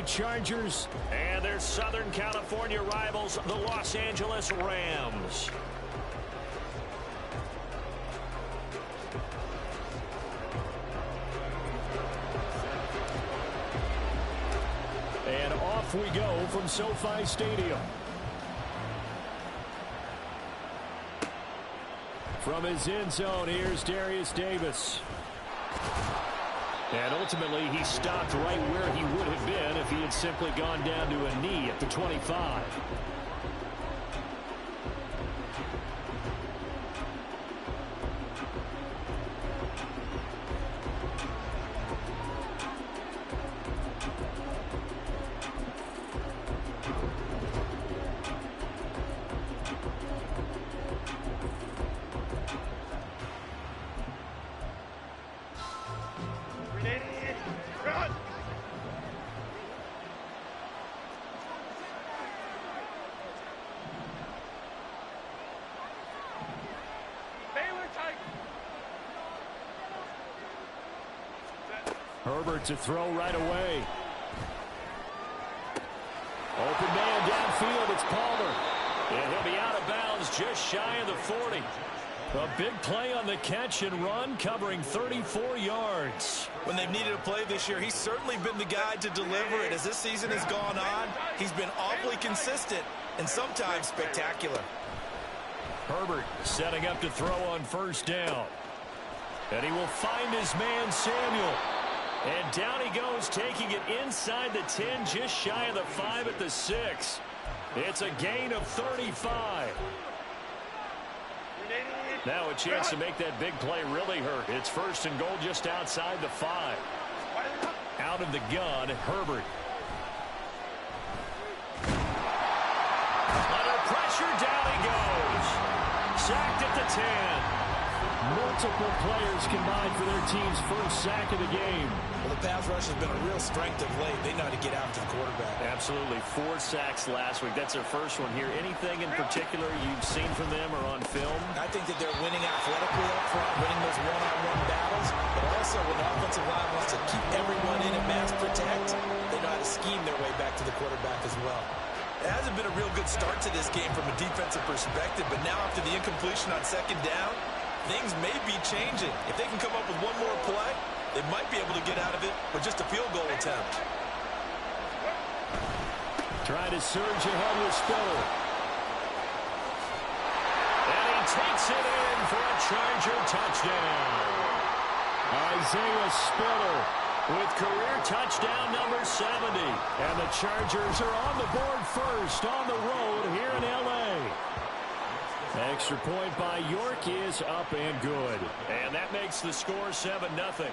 Chargers. And their Southern California rivals, the Los Angeles Rams. And off we go from SoFi Stadium. From his end zone, here's Darius Davis. And ultimately, he stopped right where he would have been if he had simply gone down to a knee at the 25. Herbert to throw right away. Open man downfield. It's Palmer. And he'll be out of bounds just shy of the 40. A big play on the catch and run, covering 34 yards. When they've needed a play this year, he's certainly been the guy to deliver it. As this season has gone on, he's been awfully consistent and sometimes spectacular. Herbert setting up to throw on first down. And he will find his man Samuel. And down he goes, taking it inside the 10, just shy of the 5 at the 6. It's a gain of 35. Now a chance to make that big play really hurt. It's first and goal just outside the 5. Out of the gun, Herbert. Under pressure, down he goes. Sacked at the 10. Multiple players combined for their team's first sack of the game. Well, the pass rush has been a real strength of late. They know how to get out to the quarterback. Absolutely. 4 sacks last week. That's their first one here. Anything in particular you've seen from them or on film? I think that they're winning athletically up front, winning those one-on-one battles, but also when the offensive line wants to keep everyone in and mass protect, they know how to scheme their way back to the quarterback as well. It hasn't been a real good start to this game from a defensive perspective, but now after the incompletion on second down, things may be changing. If they can come up with one more play, they might be able to get out of it with just a field goal attempt. Trying to surge ahead with Spiller. And he takes it in for a Charger touchdown. Isaiah Spiller with career touchdown number 70. And the Chargers are on the board first on the road here in L.A. Extra point by York is up and good. And that makes the score 7-0.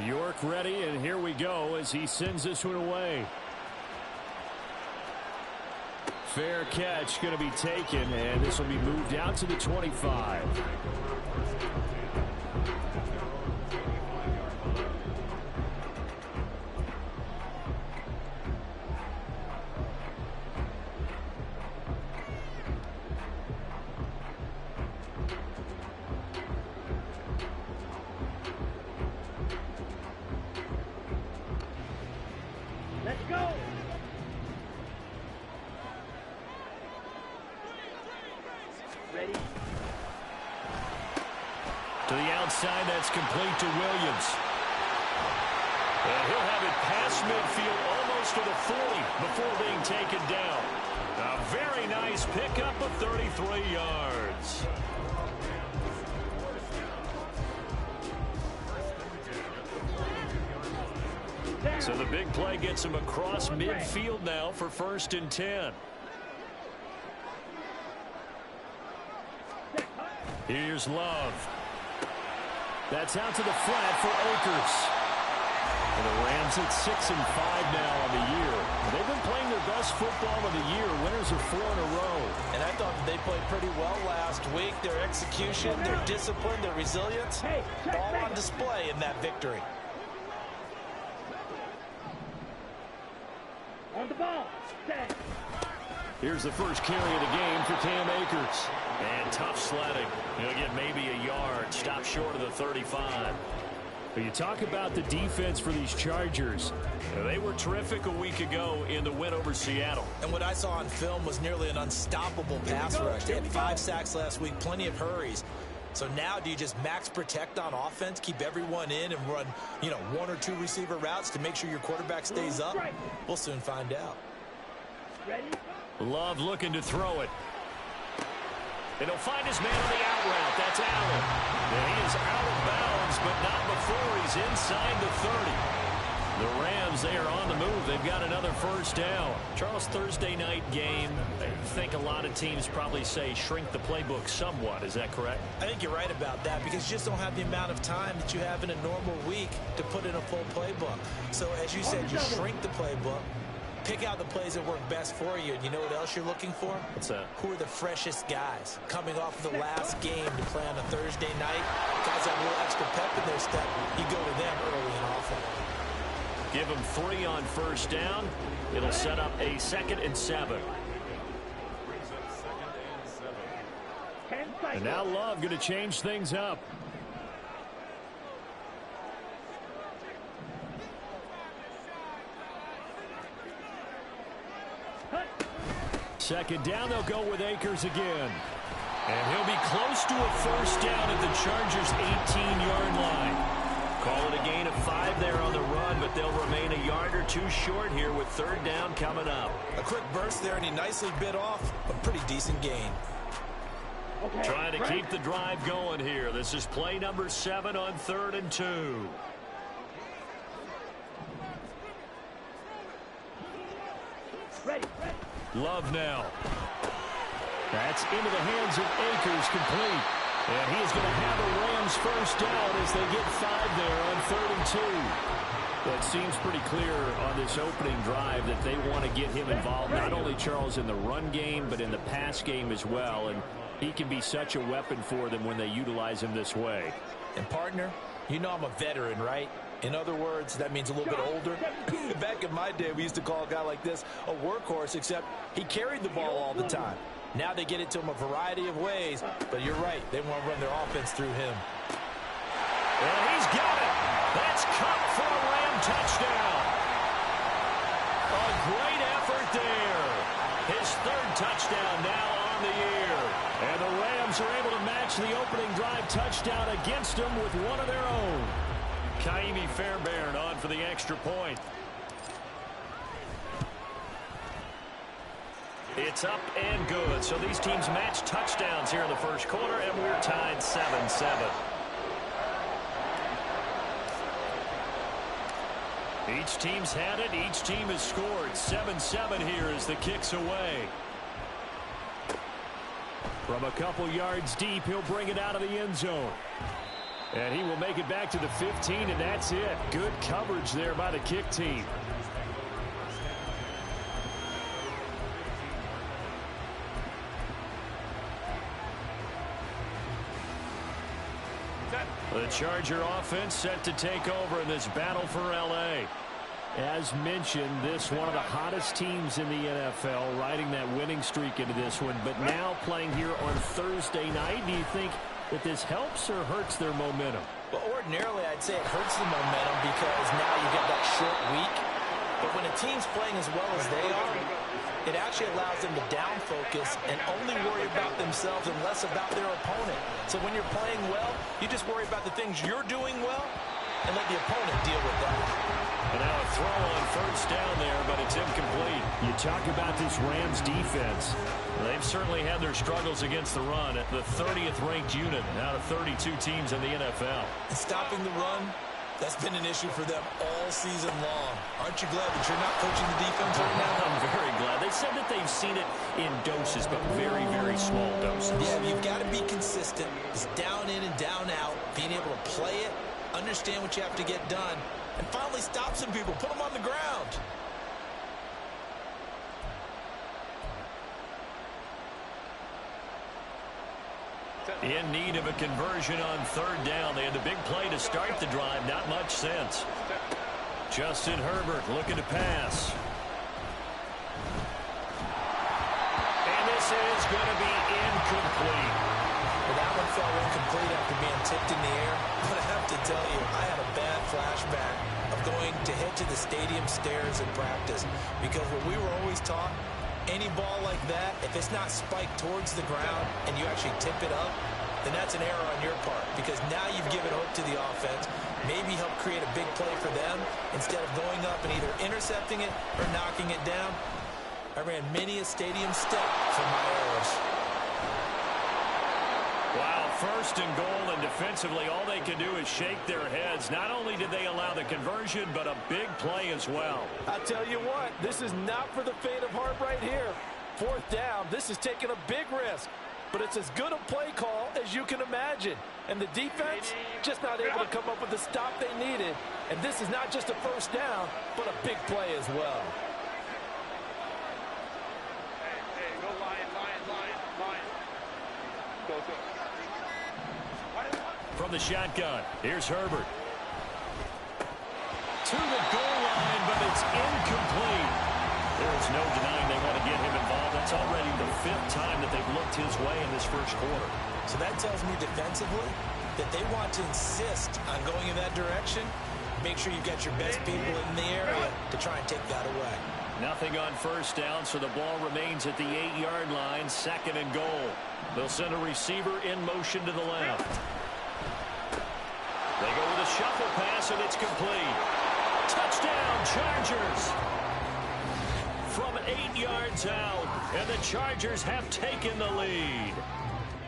York ready, and here we go as he sends this one away. Fair catch going to be taken, and this will be moved out to the 25. To the outside, that's complete to Williams. And he'll have it past midfield almost to the 40 before being taken down. A very nice pickup of 33 yards. So the big play gets him across midfield now for 1st and 10. Here's Love. That's out to the flat for Akers. And the Rams at 6-5 now on the year. They've been playing their best football of the year. Winners are 4 in a row. And I thought that they played pretty well last week. Their execution, their discipline, their resilience, all on display in that victory. On the ball. Here's the first carry of the game for Cam Akers. And tough sledding. He'll get maybe a yard. Stop short of the 35. You talk about the defense for these Chargers. They were terrific a week ago in the win over Seattle. And what I saw on film was nearly an unstoppable pass rush. They had 5 sacks last week, plenty of hurries. So now do you just max protect on offense, keep everyone in, and run, 1 or 2 receiver routes to make sure your quarterback stays up? We'll soon find out. Love looking to throw it. And he'll find his man on the out route. That's Allen. And he is out of bounds, but not before he's inside the 30. The Rams, they are on the move. They've got another first down. Charles, Thursday night game, I think a lot of teams probably say shrink the playbook somewhat. Is that correct? I think you're right about that because you just don't have the amount of time that you have in a normal week to put in a full playbook. So as you said, you shrink the playbook. Pick out the plays that work best for you. And you know what else you're looking for? What's that? Who are the freshest guys coming off of the last game to play on a Thursday night? Guys have a little extra pep in their step. You go to them early and often. Give them 3 on first down. It'll set up a 2nd and 7. And now Love going to change things up. Second down, they'll go with Akers again. And he'll be close to a first down at the Chargers' 18-yard line. Call it a gain of 5 there on the run, but they'll remain a yard or 2 short here with 3rd down coming up. A quick burst there, and he nicely bit off a pretty decent gain. Okay, trying to keep the drive going here. This is play number 7 on 3rd and 2. Ready. Love now. That's into the hands of Akers, complete. And he is going to have a Rams first down as they get 5 there on 3rd and 2. Well, it seems pretty clear on this opening drive that they want to get him involved, not only, Charles, in the run game, but in the pass game as well. And he can be such a weapon for them when they utilize him this way. And, partner, you know I'm a veteran, right? In other words, that means a little bit older. Back in my day, we used to call a guy like this a workhorse, except he carried the ball all the time. Now they get it to him a variety of ways, but you're right. They want to run their offense through him. And he's got it. That's Cup for a Ram touchdown. A great effort there. His 3rd touchdown now on the year. And the Rams are able to match the opening drive touchdown against them with one of their own. Kaimi Fairbairn on for the extra point. It's up and good. So these teams match touchdowns here in the first quarter, and we're tied 7-7. Each team's had it. Each team has scored. 7-7 here as the kick's away. From a couple yards deep, he'll bring it out of the end zone. And he will make it back to the 15, and that's it. Good coverage there by the kick team. The Charger offense set to take over in this battle for L.A. As mentioned, this one of the hottest teams in the NFL, riding that winning streak into this one. But now playing here on Thursday night, do you think that this helps or hurts their momentum? Well, ordinarily, I'd say it hurts the momentum because now you get that short week. But when a team's playing as well as they are, it actually allows them to down focus and only worry about themselves and less about their opponent. So when you're playing well, you just worry about the things you're doing well and let the opponent deal with that. And now a throw on first down there, but it's incomplete. You talk about this Rams defense. They've certainly had their struggles against the run at the 30th ranked unit out of 32 teams in the NFL. And stopping the run, that's been an issue for them all season long. Aren't you glad that you're not coaching the defense right now? I'm very glad. They said that they've seen it in doses, but very, very small doses. Yeah, you've got to be consistent. It's down in and down out, being able to play it, understand what you have to get done, and finally stop some people, put them on the ground. In need of a conversion on 3rd down. They had the big play to start the drive. Not much sense. Justin Herbert looking to pass. And this is going to be incomplete. Well, that one fell incomplete after being tipped in the air. But I have to tell you, I had a bad flashback of going to head to the stadium stairs in practice. Because what we were always taught, any ball like that, if it's not spiked towards the ground and you actually tip it up, then that's an error on your part. Because now you've given hope to the offense, maybe help create a big play for them instead of going up and either intercepting it or knocking it down. I ran many a stadium step for my errors. Wow, first and goal, and defensively all they can do is shake their heads. Not only did they allow the conversion, but a big play as well. I tell you what, this is not for the faint of heart right here. Fourth down, this is taking a big risk. But it's as good a play call as you can imagine. And the defense just not able to come up with the stop they needed. And this is not just a first down, but a big play as well. Hey, go line. Go. From the shotgun, here's Herbert. To the goal line, but it's incomplete. There's no denying they want to get him involved. That's already the 5th time that they've looked his way in this first quarter. So that tells me defensively that they want to insist on going in that direction. Make sure you've got your best people in the area to try and take that away. Nothing on first down, so the ball remains at the 8-yard line, 2nd and goal. They'll send a receiver in motion to the left. They go with a shuffle pass, and it's complete. Touchdown, Chargers! From 8 yards out, and the Chargers have taken the lead.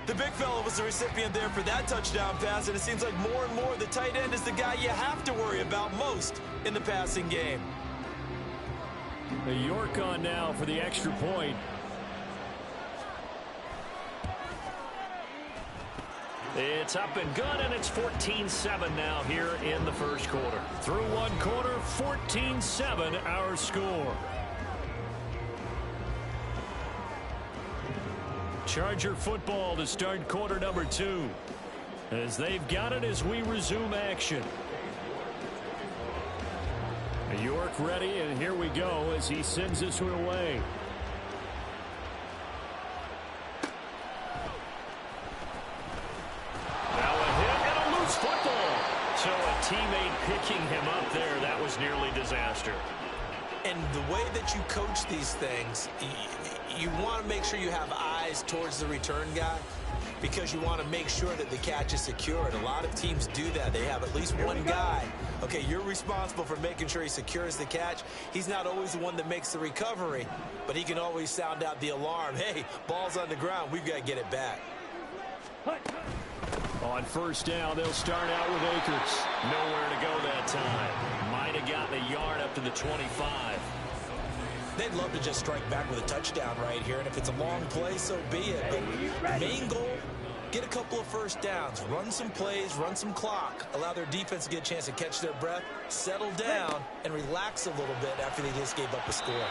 The big fella was the recipient there for that touchdown pass, and it seems like more and more the tight end is the guy you have to worry about most in the passing game. York on now for the extra point. It's up and good, and it's 14-7 now here in the first quarter. Through one quarter, 14-7 our score. Charger football to start quarter number 2. As they've got it as we resume action. York ready, and here we go as he sends this one away. Now a hit and a loose football. So a teammate picking him up there, that was nearly disaster. And the way that you coach these things, you want to make sure you have eyes towards the return guy because you want to make sure that the catch is secured. A lot of teams do that. They have at least one guy. Okay, you're responsible for making sure he secures the catch. He's not always the one that makes the recovery, but he can always sound out the alarm. Hey, ball's on the ground. We've got to get it back. On first down, they'll start out with Akers. Nowhere to go that time. Might have gotten a yard up to the 25. They'd love to just strike back with a touchdown right here, and if it's a long play, so be it. But the main goal, get a couple of first downs, run some plays, run some clock, allow their defense to get a chance to catch their breath, settle down, and relax a little bit after they just gave up a score.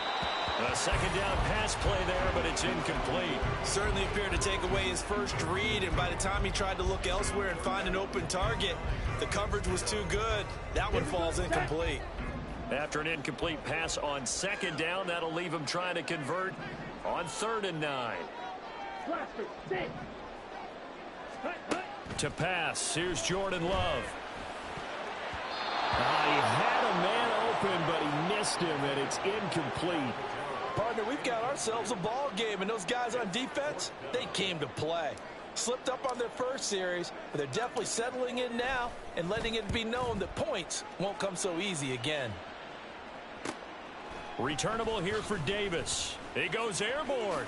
A second down pass play there, but it's incomplete. Certainly appeared to take away his first read, and by the time he tried to look elsewhere and find an open target, the coverage was too good. That one falls incomplete. After an incomplete pass on second down, that'll leave him trying to convert on 3rd and 9. To pass, here's Jordan Love. He had a man open, but he missed him, and it's incomplete. Partner, we've got ourselves a ball game, and those guys on defense, they came to play. Slipped up on their first series, but they're definitely settling in now and letting it be known that points won't come so easy again. Returnable here for Davis. He goes airborne.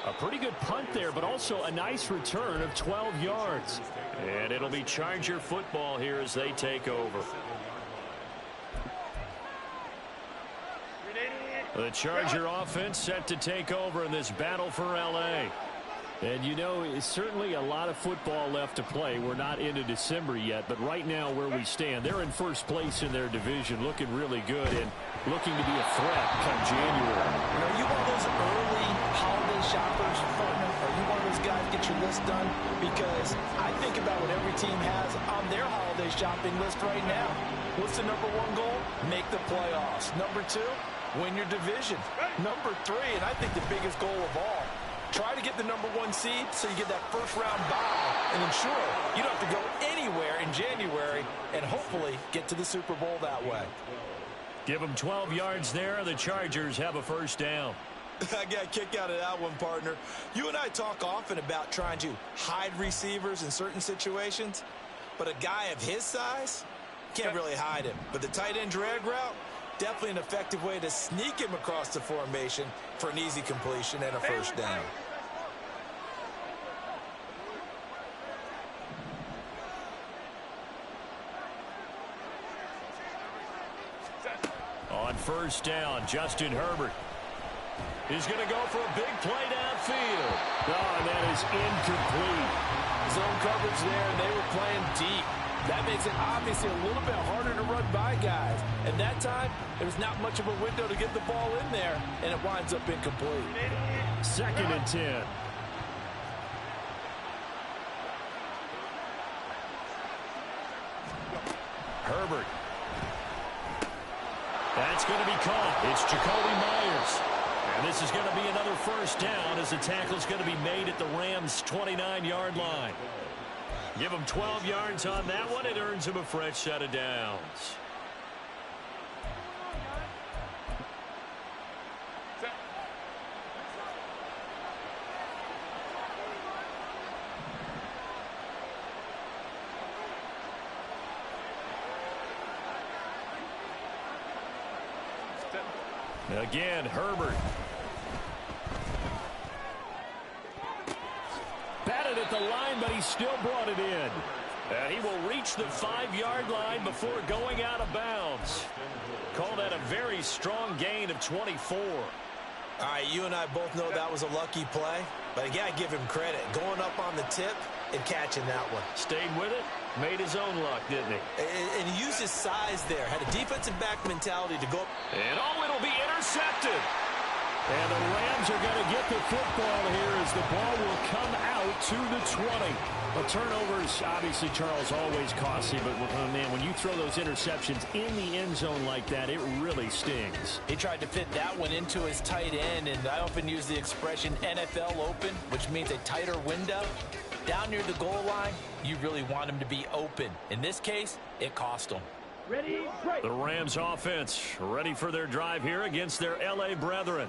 A pretty good punt there, but also a nice return of 12 yards. And it'll be Charger football here as they take over. The Charger offense set to take over in this battle for L.A. And, you know, it's certainly a lot of football left to play. We're not into December yet, but right now where we stand, they're in first place in their division, looking really good and looking to be a threat come January. Are you one of those early holiday shoppers, partner? Are you one of those guys get your list done? Because I think about what every team has on their holiday shopping list right now. What's the number one goal? Make the playoffs. Number two, win your division. Number three, and I think the biggest goal of all, try to get the #1 seed so you get that first-round bye and ensure you don't have to go anywhere in January and hopefully get to the Super Bowl that way. Give them 12 yards there. The Chargers have a first down. I got a kick out of that one, partner. You and I talk often about trying to hide receivers in certain situations, but a guy of his size can't really hide him. But the tight end drag route, definitely an effective way to sneak him across the formation for an easy completion and a first down. On first down, Justin Herbert is going to go for a big play downfield. Oh, and that is incomplete. Zone coverage there, and they were playing deep. That makes it obviously a little bit harder to run by guys. And that time, there was not much of a window to get the ball in there, and it winds up incomplete. 2nd and 10. Herbert. That's going to be caught. It's Jacoby Myers. And this is going to be another first down as the tackle's going to be made at the Rams' 29-yard line. Give them 12 yards on that one. It earns him a fresh set of downs. Again, Herbert. Batted at the line, but he still brought it in. And he will reach the 5-yard line before going out of bounds. Call that a very strong gain of 24. All right, you and I both know that was a lucky play, but again, I give him credit. Going up on the tip and catching that one. Stayed with it, made his own luck, didn't he? And he used his size there, had a defensive back mentality to go up. And it'll be intercepted. And the Rams are going to get the football here as the ball will come out to the 20. Well, turnovers, obviously, Charles, always costly, but man, when you throw those interceptions in the end zone like that, it really stings. He tried to fit that one into his tight end, and I often use the expression NFL open, which means a tighter window. Down near the goal line, you really want him to be open. In this case, it cost him. Ready, break. The Rams offense ready for their drive here against their L.A. brethren.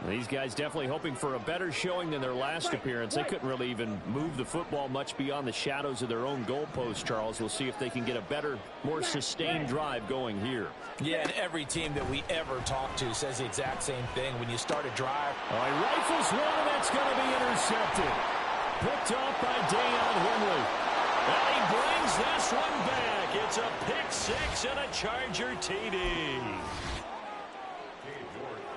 These guys definitely hoping for a better showing than their last appearance. They couldn't really even move the football much beyond the shadows of their own goalpost, Charles. We'll see if they can get a better, more sustained drive going here. Yeah, and every team that we ever talk to says the exact same thing. When you start a drive, all right, rifles one, and that's going to be intercepted. Picked off by Deion Henley. And he brings this one back. It's a pick six and a Charger TD.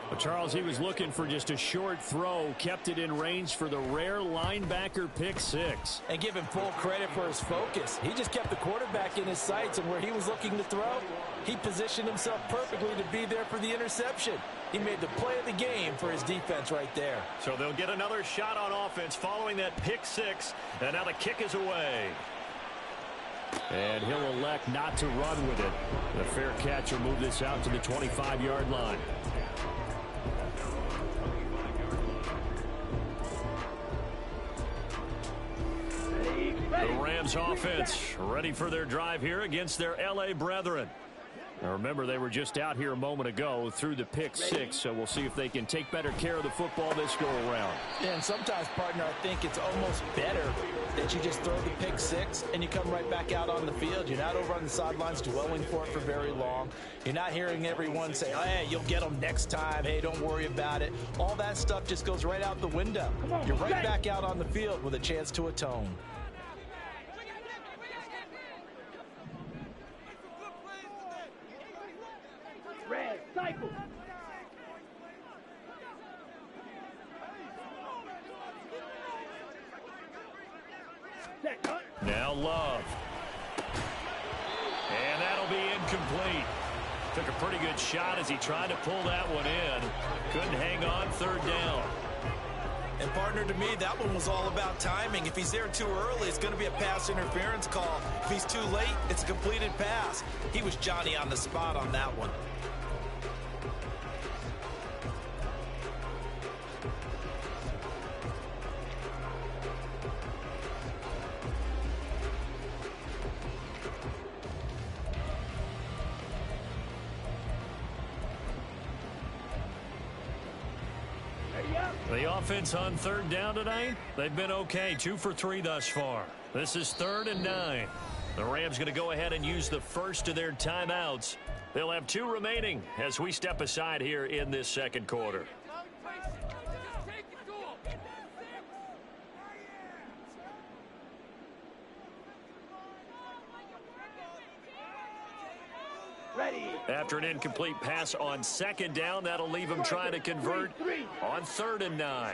But Charles, he was looking for just a short throw, kept it in range for the rare linebacker pick six. And give him full credit for his focus. He just kept the quarterback in his sights, and where he was looking to throw, he positioned himself perfectly to be there for the interception. He made the play of the game for his defense right there. So they'll get another shot on offense following that pick six, and now the kick is away. And he'll elect not to run with it. The fair catch will move this out to the 25-yard line. The Rams offense ready for their drive here against their L.A. brethren. Now remember, they were just out here a moment ago through the pick six, so we'll see if they can take better care of the football this go-around. And sometimes, partner, I think it's almost better that you just throw the pick six and you come right back out on the field. You're not over on the sidelines dwelling for it for very long. You're not hearing everyone say, hey, you'll get them next time. Hey, don't worry about it. All that stuff just goes right out the window. You're right back out on the field with a chance to atone. Red cycle. Now Love. And that'll be incomplete. Took a pretty good shot as he tried to pull that one in. Couldn't hang on, third down. And partner, to me, that one was all about timing. If he's there too early, it's going to be a pass interference call. If he's too late, it's a completed pass. He was Johnny on the spot on that one. The offense on third down tonight, they've been okay. 2 for 3 thus far. This is 3rd and 9. The Rams going to go ahead and use the first of their timeouts. They'll have 2 remaining as we step aside here in this second quarter. Ready. After an incomplete pass on 2nd down, that'll leave him trying to convert on 3rd and 9.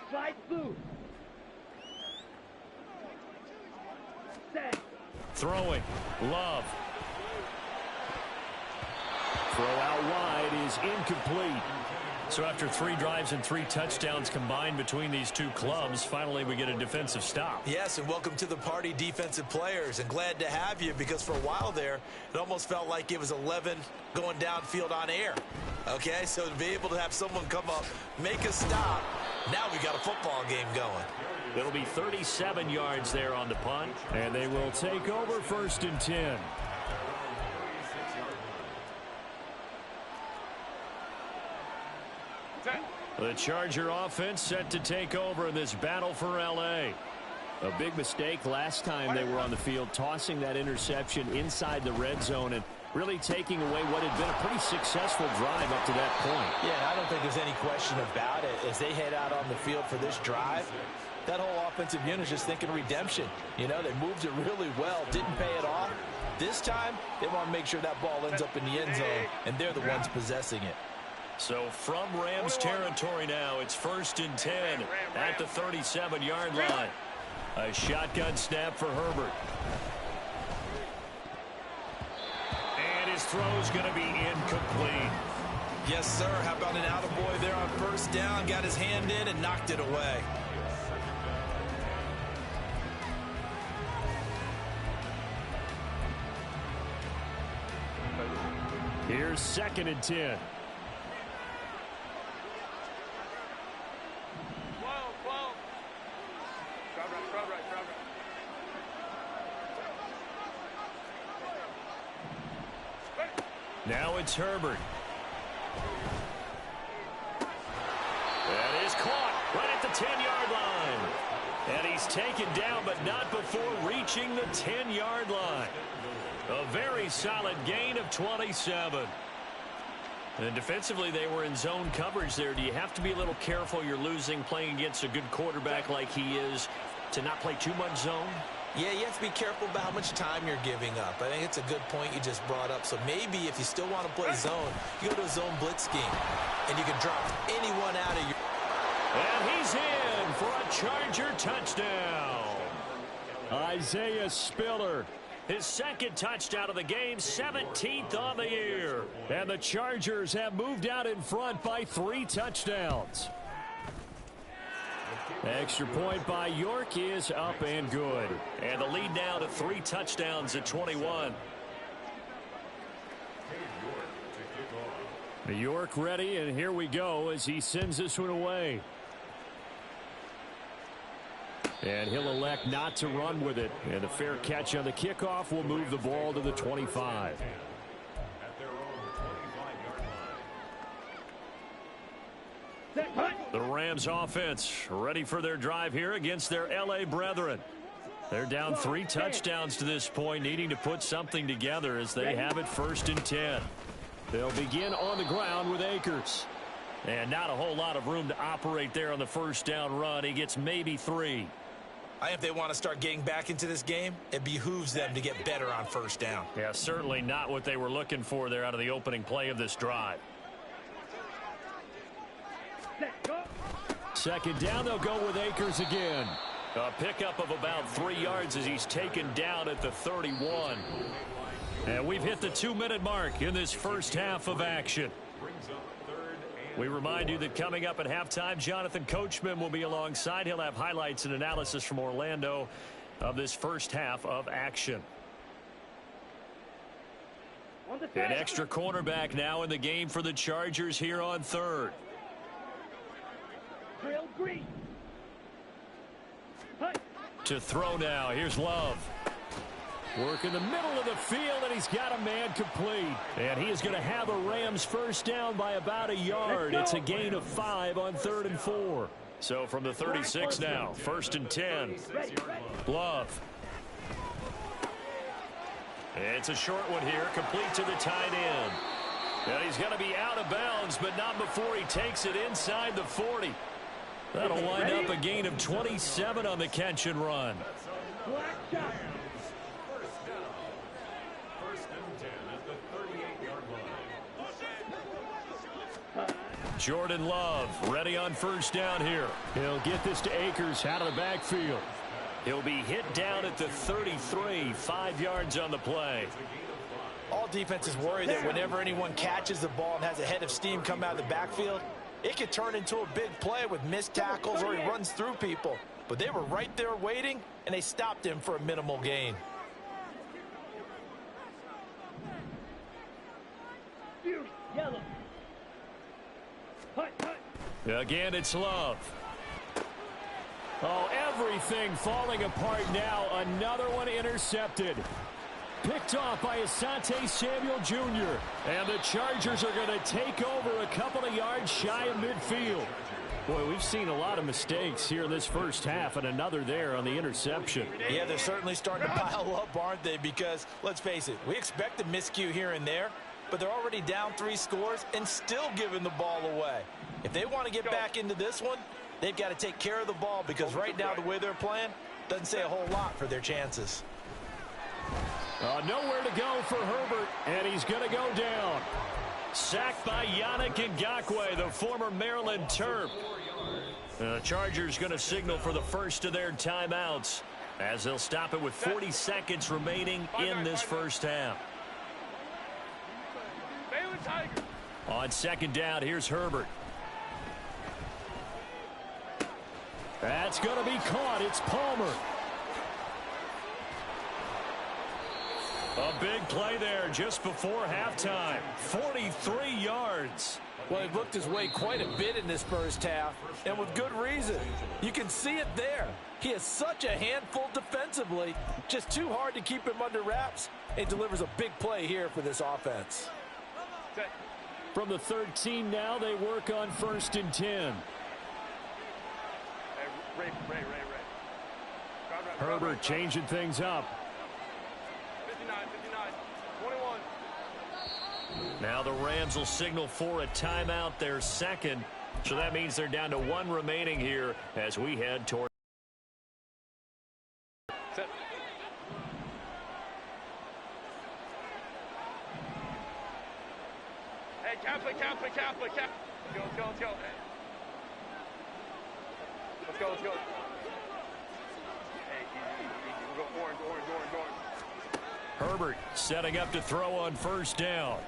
Slide through. Set. Throwing. Love. Throw out wide is incomplete. So after 3 drives and 3 touchdowns combined between these two clubs, finally we get a defensive stop. Yes, and welcome to the party, defensive players. And glad to have you, because for a while there, it almost felt like it was 11 going downfield on air. Okay, so to be able to have someone come up, make a stop, now we got a football game going. It'll be 37 yards there on the punt, and they will take over 1st and 10. The Charger offense set to take over in this battle for L.A. A big mistake last time they were on the field, tossing that interception inside the red zone and really taking away what had been a pretty successful drive up to that point. Yeah, I don't think there's any question about it. As they head out on the field for this drive, that whole offensive unit is just thinking redemption. You know, they moved it really well, didn't pay it off. This time, they want to make sure that ball ends up in the end zone, and they're the ones possessing it. So from Rams territory now, it's 1st and 10 at the 37-yard line. A shotgun snap for Herbert. And his throw's going to be incomplete. Yes, sir. How about an attaboy there on 1st down? Got his hand in and knocked it away. Here's 2nd and 10. Now it's Herbert. That is caught right at the 10-yard line. And he's taken down, but not before reaching the 10-yard line. A very solid gain of 27. And defensively, they were in zone coverage there. Do you have to be a little careful? You're losing playing against a good quarterback like he is to not play too much zone? Yeah, you have to be careful about how much time you're giving up. I think it's a good point you just brought up. So maybe if you still want to play zone, you go to a zone blitz scheme, and you can drop anyone out of your... And he's in for a Charger touchdown. Isaiah Spiller, his 2nd touchdown of the game, 17th on the year. And the Chargers have moved out in front by 3 touchdowns. Extra point by York is up and good. And the lead now to 3 touchdowns at 21. York ready, and here we go as he sends this one away. And he'll elect not to run with it. And a fair catch on the kickoff will move the ball to the 25. The Rams offense ready for their drive here against their L.A. brethren. They're down 3 touchdowns to this point, needing to put something together as they have it 1st and 10. They'll begin on the ground with Akers. And not a whole lot of room to operate there on the 1st down run. He gets maybe 3. I think if they want to start getting back into this game, it behooves them to get better on 1st down. Yeah, certainly not what they were looking for there out of the opening play of this drive. 2nd down, they'll go with Akers again. A pickup of about 3 yards as he's taken down at the 31. And we've hit the 2-minute mark in this first half of action. We remind you that coming up at halftime, Jonathan Coachman will be alongside. He'll have highlights and analysis from Orlando of this first half of action. An extra cornerback now in the game for the Chargers here on 3rd. To throw now. Here's Love. Work in the middle of the field, and he's got a man complete. And he is going to have a Rams first down by about a yard. It's a gain of 5 on 3rd and 4. So from the 36 now, 1st and 10. Love. It's a short one here, complete to the tight end. And he's going to be out of bounds, but not before he takes it inside the 40. That'll wind up a gain of 27 on the catch and run. Jordan Love ready on first down here. He'll get this to Akers out of the backfield. He'll be hit down at the 33, 5 yards on the play. All defenses worry that whenever anyone catches the ball and has a head of steam come out of the backfield, it could turn into a big play with missed tackles or he runs through people. But they were right there waiting, and they stopped him for a minimal gain. Yellow. Again, it's Love. Oh, everything falling apart now. Another one intercepted. Picked off by Asante Samuel Jr. And the Chargers are going to take over a couple of yards shy of midfield. Boy, we've seen a lot of mistakes here in this first half, and another there on the interception. Yeah, they're certainly starting to pile up, aren't they? Because, let's face it, we expect a miscue here and there, but they're already down 3 scores and still giving the ball away. If they want to get back into this one, they've got to take care of the ball, because right now the way they're playing doesn't say a whole lot for their chances. Nowhere to go for Herbert, and he's going to go down. Sacked by Yannick Ngakoue, the former Maryland Terp. The Chargers going to signal for the first of their timeouts as they'll stop it with 40 seconds remaining in this first half. On second down, here's Herbert. That's going to be caught. It's Palmer. A big play there just before halftime. 43 yards. Well, he looked his way quite a bit in this first half, and with good reason. You can see it there. He is such a handful defensively. Just too hard to keep him under wraps, and delivers a big play here for this offense. From the 13 now, they work on 1st and 10. Ray. Herbert changing things up. 59, 21. Now the Rams will signal for a timeout, their second. So that means they're down to 1 remaining here as we head toward. Set. Hey, Catholic. Let's go. Let's go. Hey, easy. We'll go orange. Herbert setting up to throw on first down.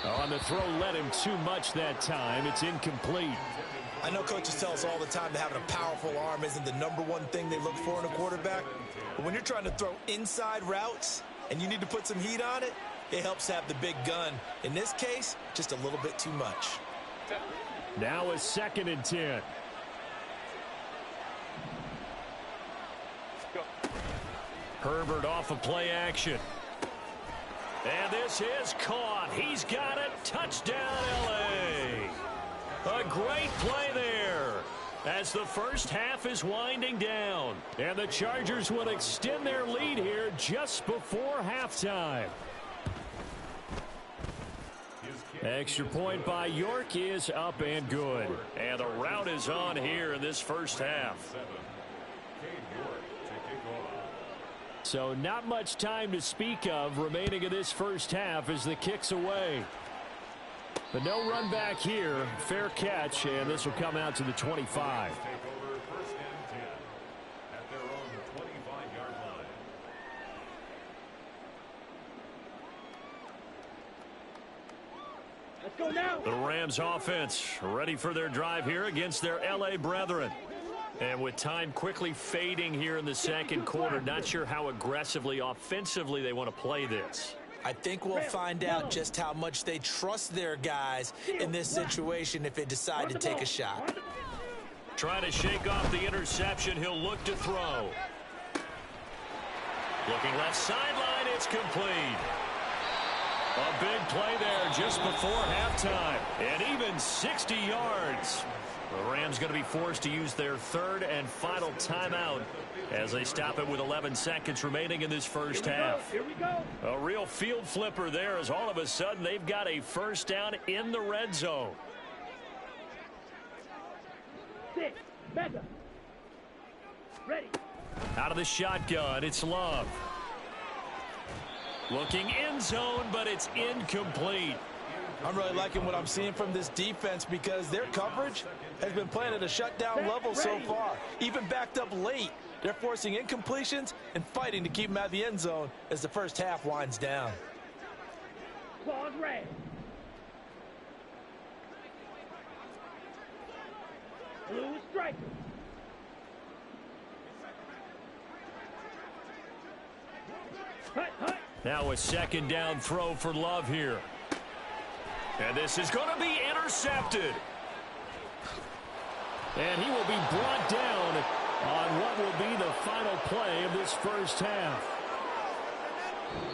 On the throw, led him too much that time. It's incomplete. I know coaches tell us all the time that having a powerful arm isn't the #1 thing they look for in a quarterback. But when you're trying to throw inside routes and you need to put some heat on it, it helps have the big gun. In this case, just a little bit too much. Now a 2nd and 10. Herbert off of play action. And this is caught. He's got it. Touchdown, L.A. A great play there as the first half is winding down. And the Chargers will extend their lead here just before halftime. Extra point by York is up and good. And the route is on here in this first half. So not much time to speak of remaining in this first half as the kick's away. But no run back here. Fair catch, and this will come out to the 25. Let's go now. The Rams offense ready for their drive here against their L.A. brethren. And with time quickly fading here in the second quarter, not sure how aggressively, offensively they want to play this. I think we'll find out just how much they trust their guys in this situation if they decide to take a shot. Trying to shake off the interception. He'll look to throw. Looking left sideline, it's complete. A big play there just before halftime. And even 60 yards. The Rams going to be forced to use their third and final timeout as they stop it with 11 seconds remaining in this first half. Here we go. A real field flipper there as all of a sudden they've got a first down in the red zone. 6, mega. Ready. Out of the shotgun, it's Love. Looking end zone, but it's incomplete. I'm really liking what I'm seeing from this defense because their coverage has been playing at a shutdown level so far. Even backed up late, they're forcing incompletions and fighting to keep them out of the end zone as the first half winds down. Claws red. Blue striker. Hut, hut. Now a second down throw for Love here. And this is going to be intercepted. And he will be brought down on what will be the final play of this first half.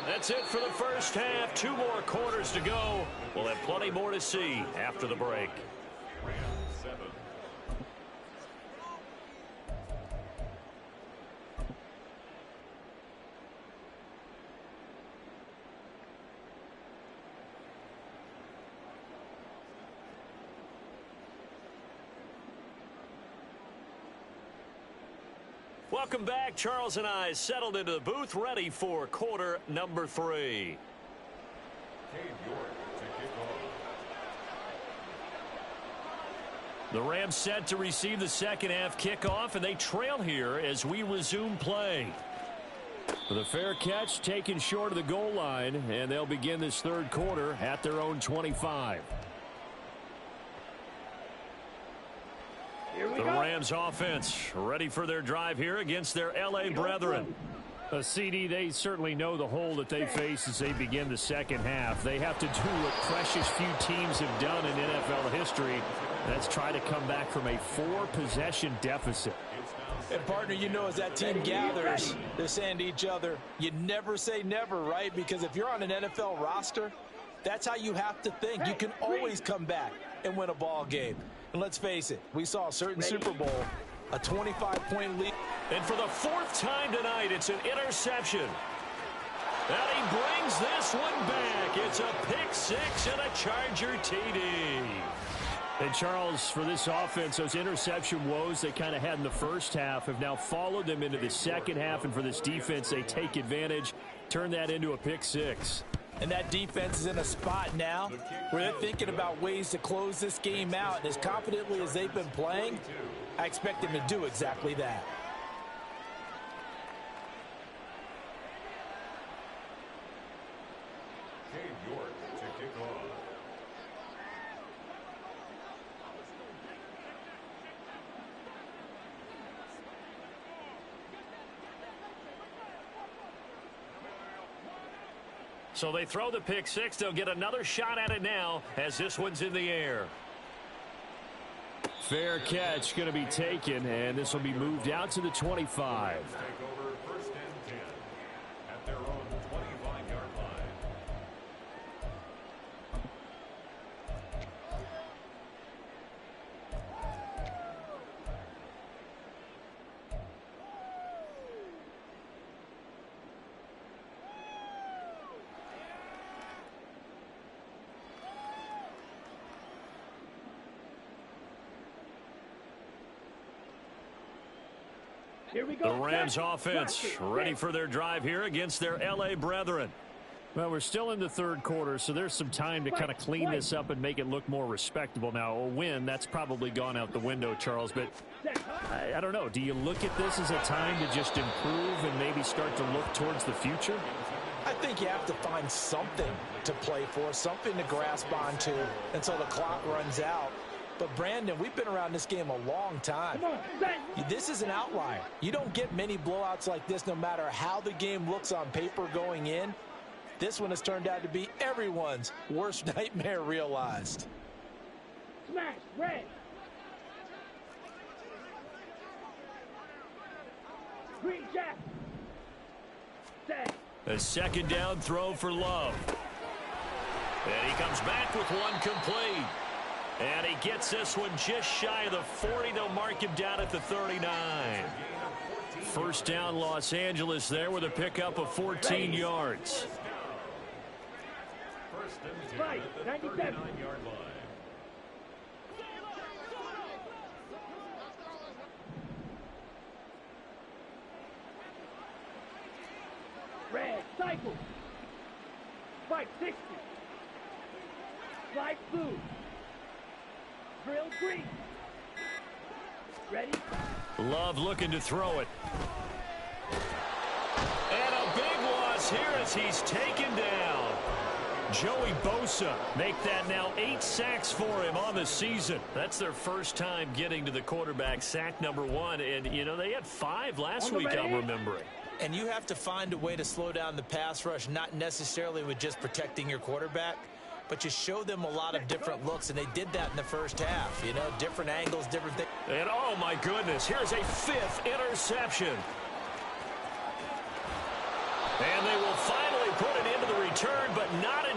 That's it for the first half. 2 more quarters to go. We'll have plenty more to see after the break. Welcome back. Charles and I settled into the booth, ready for quarter number 3. The Rams set to receive the second half kickoff, and they trail here as we resume play. With a fair catch taken short of the goal line, and they'll begin this third quarter at their own 25. The Rams offense ready for their drive here against their L.A. brethren. CD, they certainly know the hole that they face as they begin the second half. They have to do what precious few teams have done in NFL history. That's try to come back from a 4-possession deficit. And, partner, you know, as that team gathers, they're saying to each other, you never say never, right? Because if you're on an NFL roster, that's how you have to think. You can always come back and win a ball game. And let's face it, we saw a certain Super Bowl, a 25-point lead. And for the 4th time tonight, it's an interception. And he brings this one back. It's a pick 6 and a Charger TD. And, Charles, for this offense, those interception woes they kind of had in the first half have now followed them into the second half. And for this defense, they take advantage, turn that into a pick 6. And that defense is in a spot now where they're thinking about ways to close this game out. And as confidently as they've been playing, I expect them to do exactly that. So they throw the pick 6. They'll get another shot at it now as this one's in the air. Fair catch going to be taken, and this will be moved out to the 25. Here we go. The Rams offense ready for their drive here against their L.A. brethren. Well, we're still in the third quarter, so there's some time to kind of clean this up and make it look more respectable. Now, a win, that's probably gone out the window, Charles, but I don't know. Do you look at this as a time to just improve and maybe start to look towards the future? I think you have to find something to play for, something to grasp onto until the clock runs out. But, Brandon, we've been around this game a long time. This is an outlier. You don't get many blowouts like this no matter how the game looks on paper going in. This one has turned out to be everyone's worst nightmare realized. Smash, red. Green jack. A second down throw for Love. And he comes back with one complete. And he gets this one just shy of the 40. They'll mark him down at the 39. First down, Los Angeles there with a pickup of 14 yards. Fight, 97. Red, cycle. Spike, 60. Slide blue. Drill green. Ready? Love looking to throw it. And a big loss here as he's taken down. Joey Bosa make that now 8 sacks for him on the season. That's their first time getting to the quarterback, sack number 1. And, you know, they had 5 last week, I'm remembering. And you have to find a way to slow down the pass rush, not necessarily with just protecting your quarterback, but you show them a lot of different looks, and they did that in the first half. You know, different angles, different things. And, oh, my goodness, here's a 5th interception. And they will finally put it into the return, but not until